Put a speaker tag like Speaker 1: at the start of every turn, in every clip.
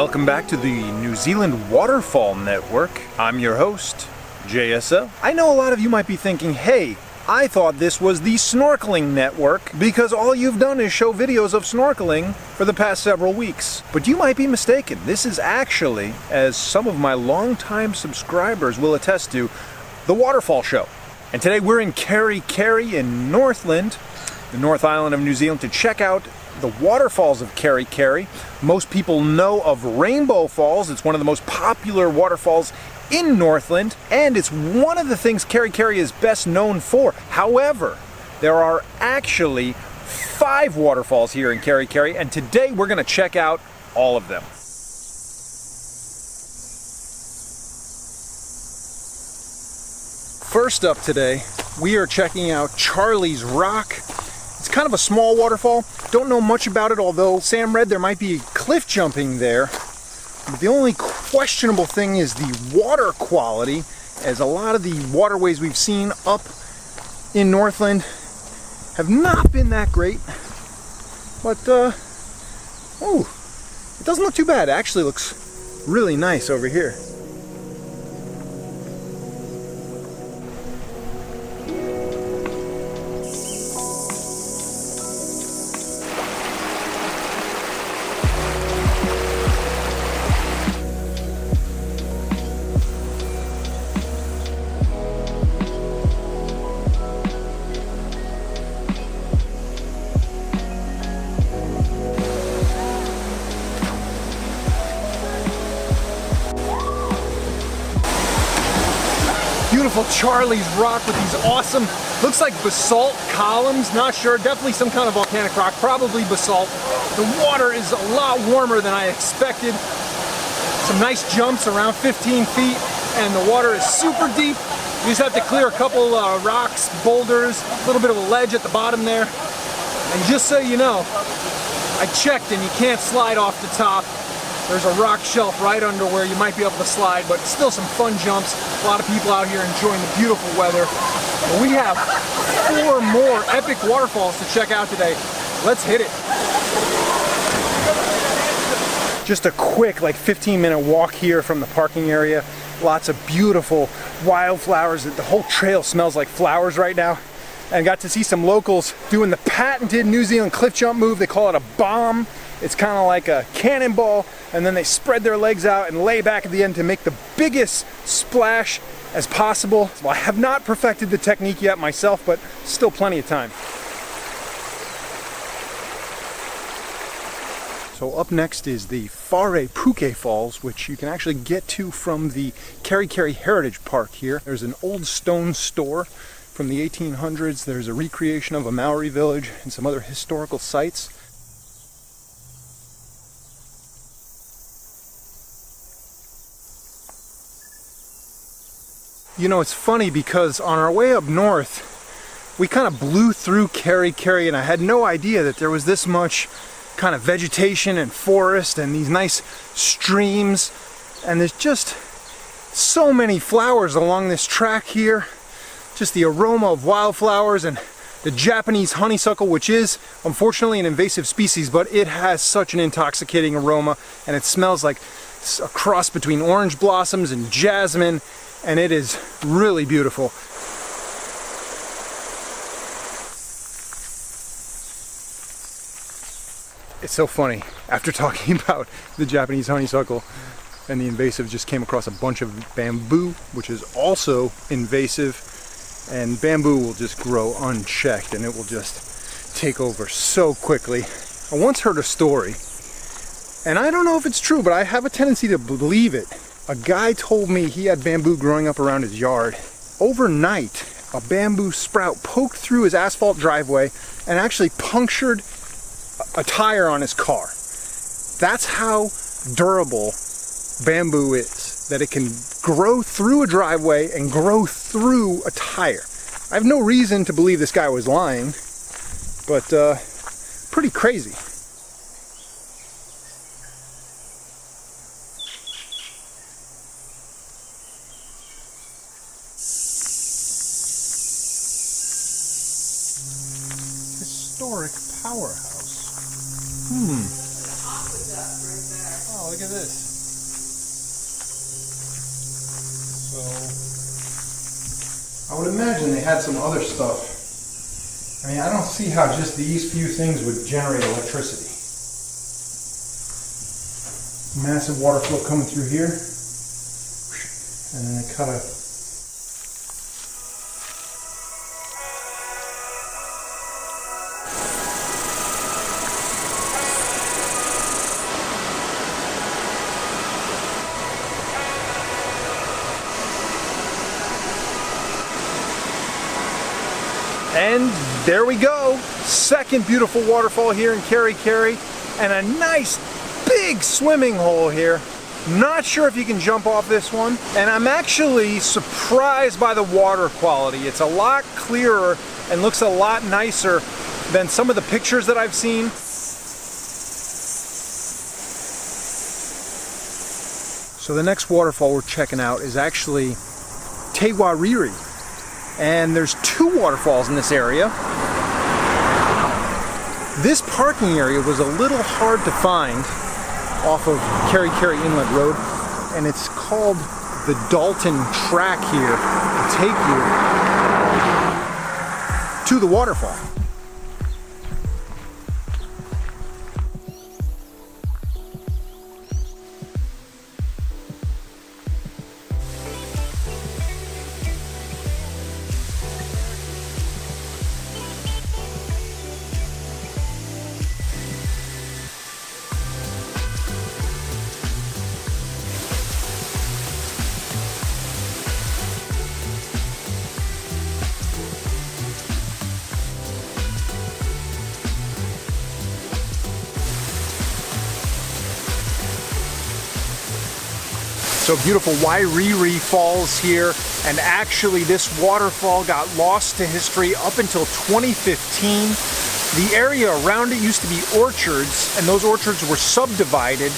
Speaker 1: Welcome back to the New Zealand Waterfall Network. I'm your host, JSL. I know a lot of you might be thinking, hey, I thought this was the Snorkeling Network because all you've done is show videos of snorkeling for the past several weeks. But you might be mistaken. This is actually, as some of my longtime subscribers will attest to, the Waterfall Show. And today we're in Kerikeri in Northland, the North Island of New Zealand, to check out the Waterfalls of Kerikeri. Most people know of Rainbow Falls. It's one of the most popular waterfalls in Northland, and it's one of the things Kerikeri is best known for. However, there are actually 5 waterfalls here in Kerikeri, and today we're going to check out all of them. First up today, we are checking out Charlie's Rock. It's kind of a small waterfall. Don't know much about it, although Sam read there might be cliff jumping there. But the only questionable thing is the water quality, as a lot of the waterways we've seen up in Northland have not been that great. But, oh, it doesn't look too bad. It actually looks really nice over here. Beautiful Charlie's Rock with these awesome, looks like basalt columns, not sure, definitely some kind of volcanic rock, probably basalt. The water is a lot warmer than I expected. Some nice jumps around 15 feet, and the water is super deep. You just have to clear a couple rocks, boulders, a little bit of a ledge at the bottom there. And just so you know, I checked and you can't slide off the top. There's a rock shelf right under where you might be able to slide, but still some fun jumps. A lot of people out here enjoying the beautiful weather. But we have 4 more epic waterfalls to check out today. Let's hit it. Just a quick, like 15-minute walk here from the parking area. Lots of beautiful wildflowers. The whole trail smells like flowers right now. And got to see some locals doing the patented New Zealand cliff jump move. They call it a bomb. It's kind of like a cannonball, and then they spread their legs out and lay back at the end to make the biggest splash as possible. Well, I have not perfected the technique yet myself, but still plenty of time. So up next is the Wharepuke Falls, which you can actually get to from the Kerikeri Heritage Park here. There's an old stone store from the 1800s. There's a recreation of a Maori village and some other historical sites. You know, it's funny because on our way up north, we kind of blew through Kerikeri, and I had no idea that there was this much kind of vegetation and forest and these nice streams. And there's just so many flowers along this track here. Just the aroma of wildflowers and the Japanese honeysuckle, which is unfortunately an invasive species, but it has such an intoxicating aroma, and it smells like a cross between orange blossoms and jasmine. And it is really beautiful. It's so funny, after talking about the Japanese honeysuckle and the invasive, just came across a bunch of bamboo, which is also invasive, and bamboo will just grow unchecked and it will just take over so quickly. I once heard a story, and I don't know if it's true, but I have a tendency to believe it. A guy told me he had bamboo growing up around his yard. Overnight, a bamboo sprout poked through his asphalt driveway and actually punctured a tire on his car. That's how durable bamboo is, that it can grow through a driveway and grow through a tire. I have no reason to believe this guy was lying, but pretty crazy. Historic powerhouse. Oh look at this. So, I would imagine they had some other stuff. I mean, I don't see how just these few things would generate electricity. Massive water flow coming through here. And then they cut a... And there we go, second beautiful waterfall here in Kerikeri, and a nice big swimming hole here. Not sure if you can jump off this one, and I'm actually surprised by the water quality. It's a lot clearer and looks a lot nicer than some of the pictures that I've seen. So the next waterfall we're checking out is actually Wairere. And there's two waterfalls in this area. This parking area was a little hard to find off of Kerikeri Inlet Road, and it's called the Dalton Track here to take you to the waterfall. So beautiful Wairere Falls here, and actually this waterfall got lost to history up until 2015. The area around it used to be orchards, and those orchards were subdivided,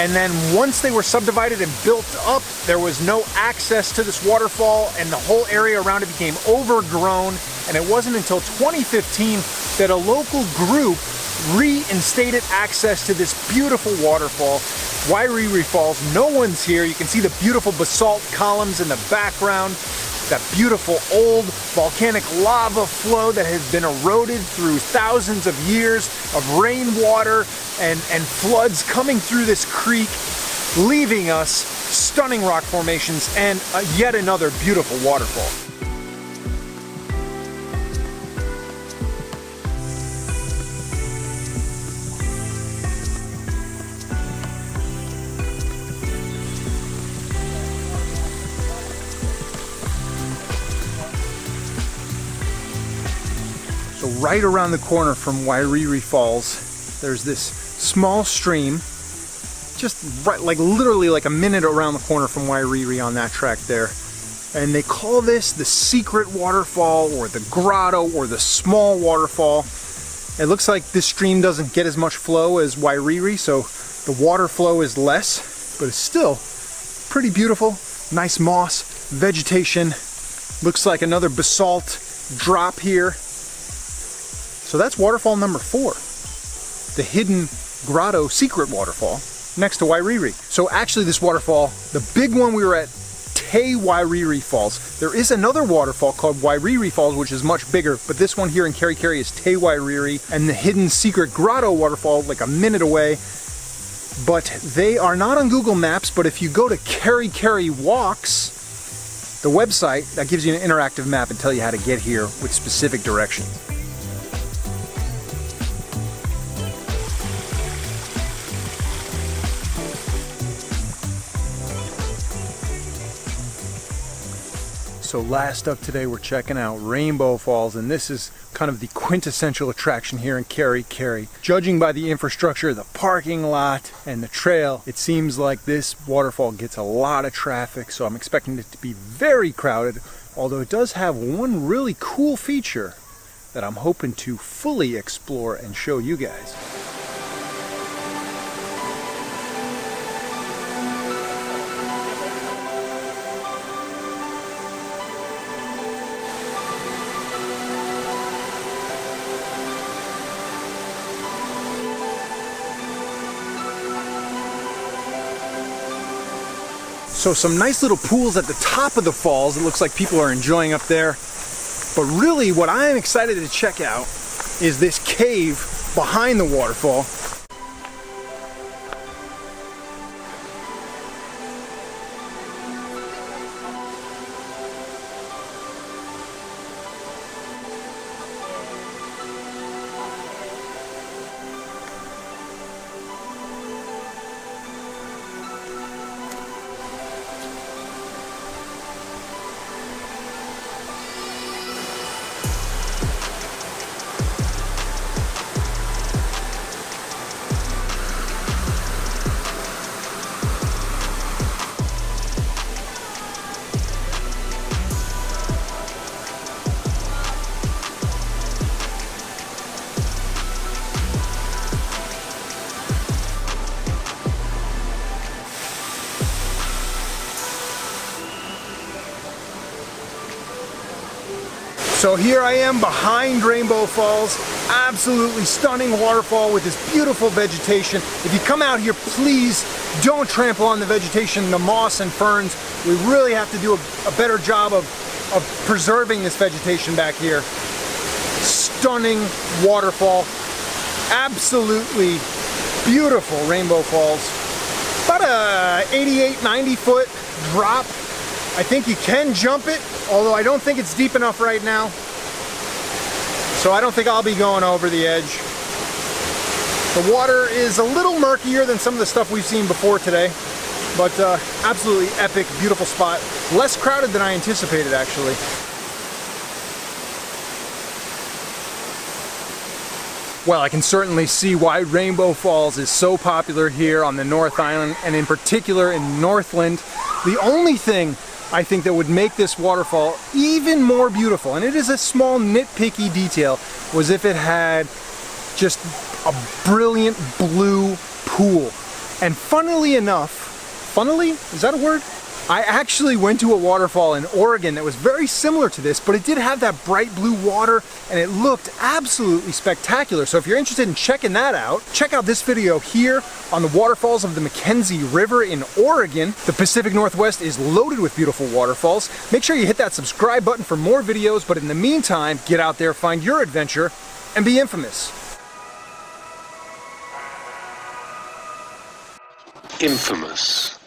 Speaker 1: and then once they were subdivided and built up, there was no access to this waterfall, and the whole area around it became overgrown, and it wasn't until 2015 that a local group reinstated access to this beautiful waterfall. Wairere Falls, no one's here. You can see the beautiful basalt columns in the background, that beautiful old volcanic lava flow that has been eroded through thousands of years of rainwater and floods coming through this creek, leaving us stunning rock formations and yet another beautiful waterfall. So right around the corner from Wairere Falls, there's this small stream, just right, like literally like a minute around the corner from Wairere on that track there. And they call this the secret waterfall, or the grotto, or the small waterfall. It looks like this stream doesn't get as much flow as Wairere, so the water flow is less, but it's still pretty beautiful. Nice moss, vegetation. Looks like another basalt drop here. So that's waterfall number 4, the hidden grotto secret waterfall next to Wairere. So actually this waterfall, the big one we were at, Wairere Falls. There is another waterfall called Wairere Falls, which is much bigger, but this one here in Kerikeri is Wairere, and the hidden secret grotto waterfall like a minute away. But they are not on Google Maps, but if you go to Kerikeri Walks, the website, that gives you an interactive map and tell you how to get here with specific directions. So last up today, we're checking out Rainbow Falls, and this is kind of the quintessential attraction here in Kerikeri. Judging by the infrastructure, the parking lot, and the trail, it seems like this waterfall gets a lot of traffic, so I'm expecting it to be very crowded, although it does have one really cool feature that I'm hoping to fully explore and show you guys. So some nice little pools at the top of the falls. It looks like people are enjoying up there. But really what I am excited to check out is this cave behind the waterfall. So here I am behind Rainbow Falls, absolutely stunning waterfall with this beautiful vegetation. If you come out here, please don't trample on the vegetation, the moss and ferns. We really have to do a better job of preserving this vegetation back here. Stunning waterfall, absolutely beautiful Rainbow Falls. About a 88, 90 foot drop. I think you can jump it, although I don't think it's deep enough right now. So I don't think I'll be going over the edge. The water is a little murkier than some of the stuff we've seen before today, but absolutely epic, beautiful spot. Less crowded than I anticipated, actually. Well, I can certainly see why Rainbow Falls is so popular here on the North Island, and in particular in Northland. The only thing I think that would make this waterfall even more beautiful, and it is a small nitpicky detail, was if it had just a brilliant blue pool. And funnily enough, funnily, is that a word? I actually went to a waterfall in Oregon that was very similar to this, but it did have that bright blue water and it looked absolutely spectacular. So if you're interested in checking that out, check out this video here on the waterfalls of the Mackenzie River in Oregon. The Pacific Northwest is loaded with beautiful waterfalls. Make sure you hit that subscribe button for more videos, but in the meantime, get out there, find your adventure, and be infamous.
Speaker 2: Infamous.